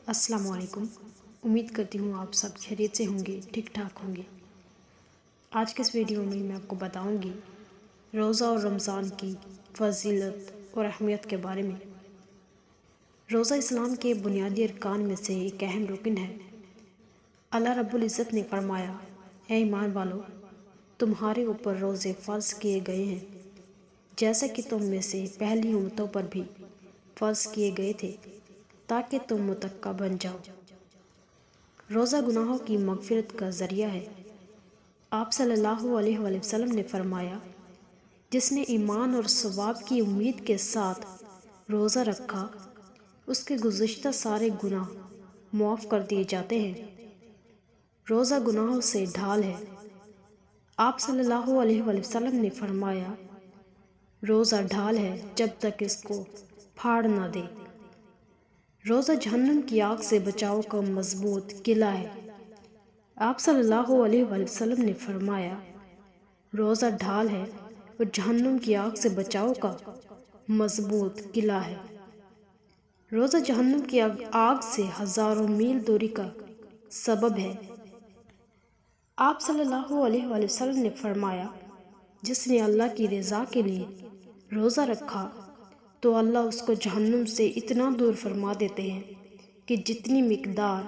السلام علیکم۔ امید کرتی ہوں آپ سب خیریت سے ہوں گے، ٹھیک ٹھاک ہوں گے۔ آج کے اس ویڈیو میں آپ کو بتاؤں گی روزہ اور رمضان کی فضیلت اور اہمیت کے بارے میں۔ روزہ اسلام کے بنیادی ارکان میں سے ایک اہم رکن ہے۔ اللہ رب العزت نے فرمایا، اے ایمان والو، تمہارے اوپر روزے فرض کیے گئے ہیں جیسا کہ تم میں سے پہلی امتوں پر بھی فرض کیے گئے تھے تاکہ تم متقی بن جاؤ۔ روزہ گناہوں کی مغفرت کا ذریعہ ہے۔ آپ صلی اللہ علیہ وآلہ وسلم نے فرمایا، جس نے ایمان اور ثواب کی امید کے ساتھ روزہ رکھا اس کے گزشتہ سارے گناہ معاف کر دیے جاتے ہیں۔ روزہ گناہوں سے ڈھال ہے۔ آپ صلی اللہ علیہ وآلہ وسلم نے فرمایا، روزہ ڈھال ہے جب تک اس کو پھاڑ نہ دے۔ روزہ جہنم کی آگ سے بچاؤ کا مضبوط قلعہ ہے۔ آپ صلی اللہ علیہ وآلہ وسلم نے فرمایا، روزہ ڈھال ہے اور جہنم کی آگ سے بچاؤ کا مضبوط قلعہ ہے۔ روزہ جہنم کی آگ سے ہزاروں میل دوری کا سبب ہے۔ آپ صلی اللہ علیہ وآلہ وسلم نے فرمایا، جس نے اللہ کی رضا کے لیے روزہ رکھا تو اللہ اس کو جہنم سے اتنا دور فرما دیتے ہیں کہ جتنی مقدار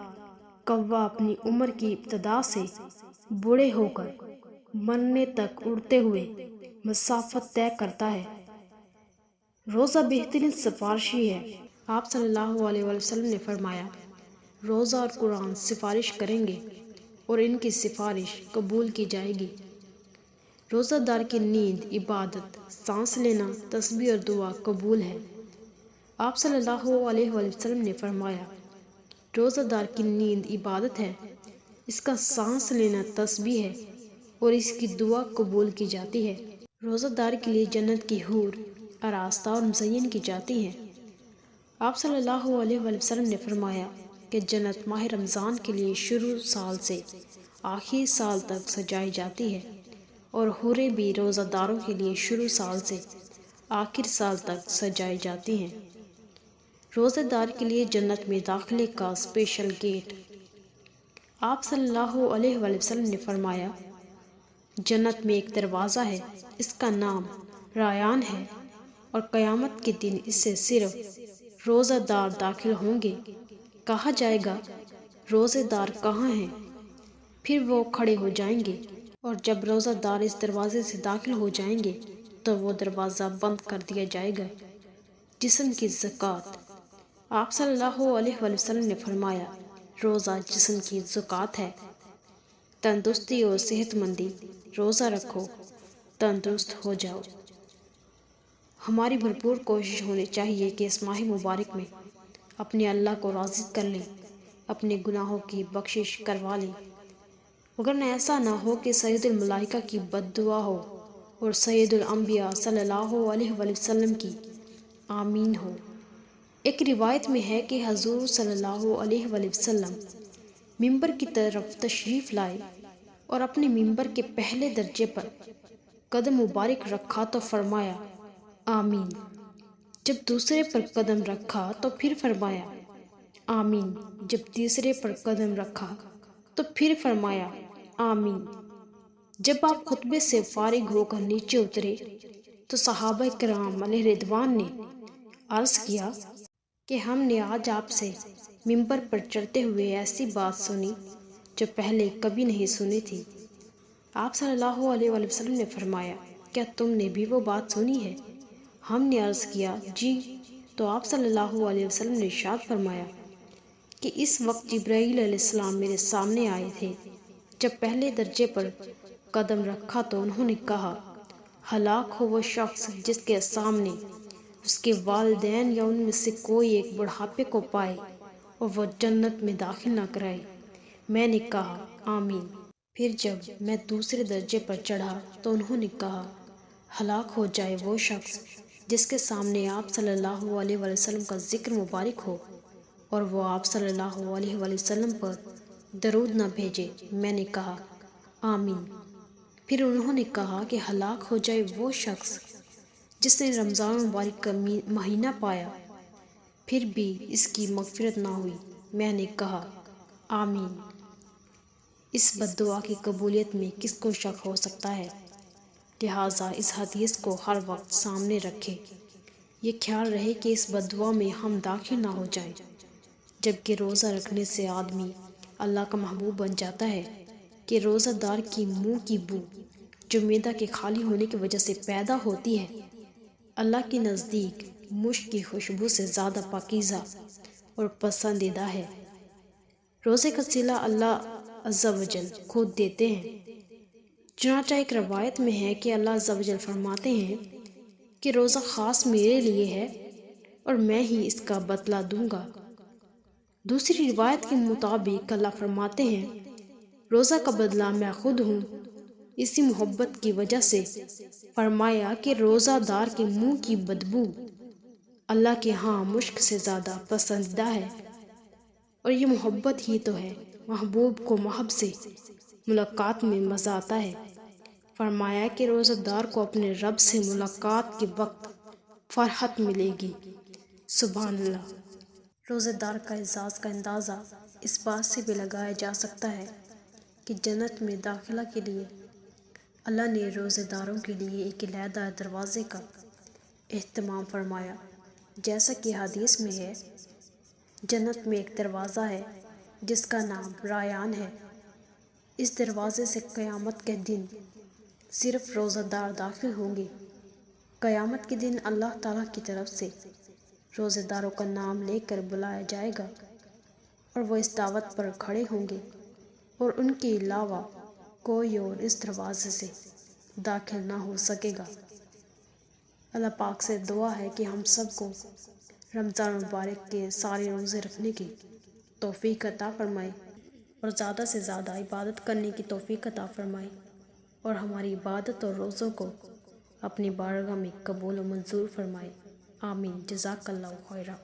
کوا اپنی عمر کی ابتدا سے بوڑھے ہو کر مرنے تک اڑتے ہوئے مسافت طے کرتا ہے۔ روزہ بہترین سفارشی ہے۔ آپ صلی اللہ علیہ وآلہ وسلم نے فرمایا، روزہ اور قرآن سفارش کریں گے اور ان کی سفارش قبول کی جائے گی۔ روزہ دار کی نیند، عبادت، سانس لینا، تسبیح اور دعا قبول ہے۔ آپ صلی اللہ علیہ وآلہ وسلم نے فرمایا، روزہ دار کی نیند عبادت ہے، اس کا سانس لینا تسبیح ہے اور اس کی دعا قبول کی جاتی ہے۔ روزہ دار کے لیے جنت کی حور آراستہ اور مزین کی جاتی ہیں۔ آپ صلی اللہ علیہ وآلہ وسلم نے فرمایا کہ جنت ماہ رمضان کے لیے شروع سال سے آخر سال تک سجائی جاتی ہے اور حوریں بھی روزہ داروں کے لیے شروع سال سے آخر سال تک سجائی جاتی ہیں۔ روزہ دار کے لیے جنت میں داخلے کا اسپیشل گیٹ۔ آپ صلی اللہ علیہ وآلہ وسلم نے فرمایا، جنت میں ایک دروازہ ہے، اس کا نام ریان ہے اور قیامت کے دن اس سے صرف روزہ دار داخل ہوں گے۔ کہا جائے گا، روزے دار کہاں ہیں؟ پھر وہ کھڑے ہو جائیں گے اور جب روزہ دار اس دروازے سے داخل ہو جائیں گے تو وہ دروازہ بند کر دیا جائے گا۔ جسم کی زکوٰۃ۔ آپ صلی اللہ علیہ وآلہ وسلم نے فرمایا، روزہ جسم کی زکوٰۃ ہے۔ تندرستی اور صحت مندی۔ روزہ رکھو، تندرست ہو جاؤ۔ ہماری بھرپور کوشش ہونی چاہیے کہ اس ماہ مبارک میں اپنے اللہ کو راضی کر لیں، اپنے گناہوں کی بخشش کروا لیں، وگرنہ ایسا نہ ہو کہ سید الملائکہ کی بد دعا ہو اور سید الانبیاء صلی اللہ علیہ وآلہ وسلم کی آمین ہو۔ ایک روایت میں ہے کہ حضور صلی اللہ علیہ وآلہ وسلم ممبر کی طرف تشریف لائے اور اپنے ممبر کے پہلے درجے پر قدم مبارک رکھا تو فرمایا، آمین۔ جب دوسرے پر قدم رکھا تو پھر فرمایا، آمین۔ جب تیسرے پر قدم رکھا تو پھر فرمایا، آمین۔ جب آپ خطبے سے فارغ ہو کر نیچے اترے تو صحابہ کرام علیہ رضوان نے عرض کیا کہ ہم نے آج آپ سے ممبر پر چڑھتے ہوئے ایسی بات سنی جو پہلے کبھی نہیں سنی تھی۔ آپ صلی اللہ علیہ وآلہ وسلم نے فرمایا، کیا تم نے بھی وہ بات سنی ہے؟ ہم نے عرض کیا، جی۔ تو آپ صلی اللہ علیہ وسلم نے ارشاد فرمایا کہ اس وقت جبرائیل علیہ السلام میرے سامنے آئے تھے۔ جب پہلے درجے پر قدم رکھا تو انہوں نے کہا، ہلاک ہو وہ شخص جس کے سامنے اس کے والدین یا ان میں سے کوئی ایک بڑھاپے کو پائے اور وہ جنت میں داخل نہ کرائے۔ میں نے کہا، آمین۔ پھر جب میں دوسرے درجے پر چڑھا تو انہوں نے کہا، ہلاک ہو جائے وہ شخص جس کے سامنے آپ صلی اللہ علیہ وآلہ وسلم کا ذکر مبارک ہو اور وہ آپ صلی اللہ علیہ وآلہ وسلم پر درود نہ بھیجے۔ میں نے کہا، آمین۔ پھر انہوں نے کہا کہ ہلاک ہو جائے وہ شخص جس نے رمضان مبارک کا مہینہ پایا پھر بھی اس کی مغفرت نہ ہوئی۔ میں نے کہا آمین۔ اس بد دعا کی قبولیت میں کس کو شک ہو سکتا ہے؟ لہٰذا اس حدیث کو ہر وقت سامنے رکھے، یہ خیال رہے کہ اس بد دعا میں ہم داخل نہ ہو جائیں۔ جبکہ روزہ رکھنے سے آدمی اللہ کا محبوب بن جاتا ہے کہ روزہ دار کی منہ کی بو جو معدہ کے خالی ہونے کی وجہ سے پیدا ہوتی ہے، اللہ کے نزدیک مشک کی خوشبو سے زیادہ پاکیزہ اور پسندیدہ ہے۔ روزے کا صلہ اللہ عز و جل خود دیتے ہیں۔ چنانچہ ایک روایت میں ہے کہ اللہ عز و جل فرماتے ہیں کہ روزہ خاص میرے لیے ہے اور میں ہی اس کا بدلہ دوں گا۔ دوسری روایت کے مطابق اللہ فرماتے ہیں روزہ کا بدلہ میں خود ہوں۔ اسی محبت کی وجہ سے فرمایا کہ روزہ دار کے منہ کی بدبو اللہ کے ہاں مشک سے زیادہ پسندیدہ ہے، اور یہ محبت ہی تو ہے۔ محبوب کو محب سے ملاقات میں مزہ آتا ہے۔ فرمایا کہ روزہ دار کو اپنے رب سے ملاقات کے وقت فرحت ملے گی۔ سبحان اللہ۔ روزہ دار کا اعزاز کا اندازہ اس بات سے بھی لگایا جا سکتا ہے کہ جنت میں داخلہ کے لیے اللہ نے روزہ داروں کے لیے ایک علیحدہ دروازے کا اہتمام فرمایا۔ جیسا کہ حدیث میں ہے، جنت میں ایک دروازہ ہے جس کا نام ریان ہے۔ اس دروازے سے قیامت کے دن صرف روزہ دار داخل ہوں گے۔ قیامت کے دن اللہ تعالیٰ کی طرف سے روزہ داروں کا نام لے کر بلایا جائے گا اور وہ اس دعوت پر کھڑے ہوں گے، اور ان کے علاوہ کوئی اور اس دروازے سے داخل نہ ہو سکے گا۔ اللہ پاک سے دعا ہے کہ ہم سب کو رمضان مبارک کے سارے روزے رکھنے کی توفیق عطا فرمائے اور زیادہ سے زیادہ عبادت کرنے کی توفیق عطا فرمائے، اور ہماری عبادت اور روزوں کو اپنی بارگاہ میں قبول و منظور فرمائے۔ آمین۔ جزاک اللہ خیرہ۔